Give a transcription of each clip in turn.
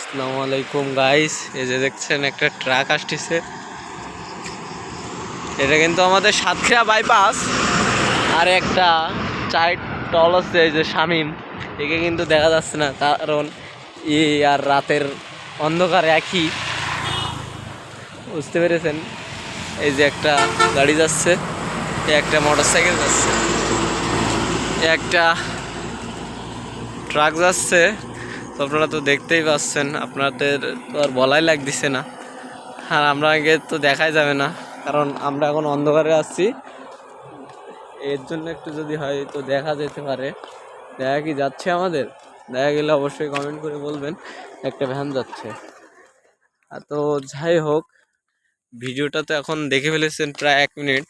আসসালামু আলাইকুম গাইস, এই যে দেখছেন একটা ট্রাক আসতেছে। এটা কিন্তু আমাদের সাতক্ষীরা বাইপাস। আর একটা চাইট টল আছে, এই যে শামিম, একে কিন্তু দেখা যাচ্ছে না, কারণ আর রাতের অন্ধকার একই, বুঝতে পেরেছেন। এই যে একটা গাড়ি যাচ্ছে, একটা মোটর সাইকেল যাচ্ছে, একটা ট্রাক যাচ্ছে। তো আপনারা তো দেখতেই পাচ্ছেন, আপনাদের তো আর বলাই লাগতেছে না। আর আমরা আগে তো দেখাই যাবে না, কারণ আমরা এখন অন্ধকারে আসছি। এর জন্য একটু যদি হয় তো দেখা যেতে পারে। দেখা কি যাচ্ছে আমাদের? দেখা গেলে অবশ্যই কমেন্ট করে বলবেন। একটা ভ্যান যাচ্ছে। আর তো যাই হোক, ভিডিওটা তো এখন দেখে ফেলেছেন প্রায় 1 মিনিট।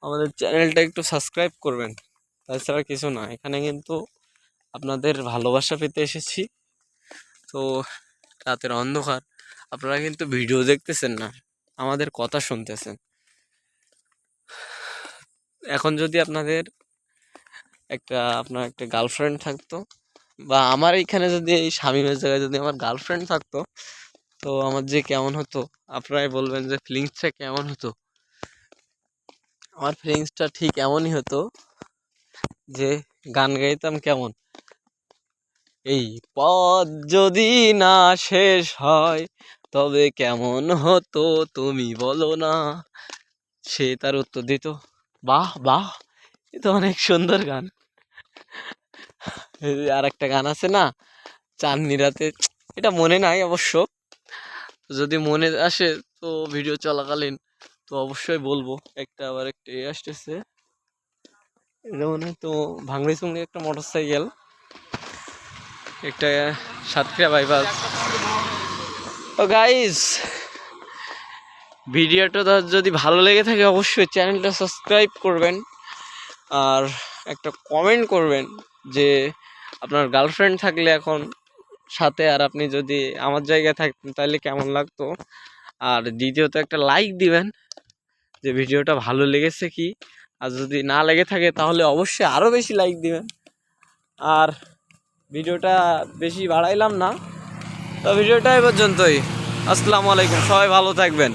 আমাদের চ্যানেলটা একটু সাবস্ক্রাইব করবেন, তাছাড়া কিছু না। এখানে কিন্তু আপনাদের ভালোবাসা পেতে এসেছি। তো রাতের অন্ধকার, আপনারা কিন্তু ভিডিও দেখতেছেন না, আমাদের কথা শুনতেছেন। এখন যদি আপনার একটা গার্লফ্রেন্ড থাকতো, বা আমার এইখানে যদি এই শামীমের জায়গায় যদি আমার গার্লফ্রেন্ড থাকতো, তো আমার যে কেমন হতো আপনারাই বলবেন, যে ফিলিংসটা কেমন হতো। আমার ফিলিংসটা ঠিক এমনই হতো যে গান গাইতাম কেমন, এই পথ যদি না শেষ হয় তবে কেমন হতো তুমি বলো না। সে তার উত্তর দিত, বাহ বাহ, এ তো অনেক সুন্দর গান। আর একটা গান আছে না, চাঁদনি রাতে, এটা মনে নাই অবশ্য, যদি মনে আসে তো ভিডিও চলাকালীন তো অবশ্যই বলবো। আবার একটা আসতেছে, এটা মনে হয় তো ভাঙড়ি চুংড়ি একটা মোটর সাইকেল, একটা সাতক্ষীরা বাইপাস। তো গাইস, ভিডিওটা যদি ভালো লেগে থাকে অবশ্যই চ্যানেলটা সাবস্ক্রাইব করবেন, আর একটা কমেন্ট করবেন যে আপনার গার্লফ্রেন্ড থাকলে এখন সাথে, আর আপনি যদি আমার জায়গায় থাকতেন তাহলে কেমন লাগতো। আর দ্বিতীয়ত একটা লাইক দিবেন যে ভিডিওটা ভালো লেগেছে কি, আর যদি না লেগে থাকে তাহলে অবশ্যই আরও বেশি লাইক দিবেন। আর ভিডিওটা বেশি বাড়াইলাম না, তো ভিডিওটা এই পর্যন্তই। আসসালামু আলাইকুম, সবাই ভালো থাকবেন।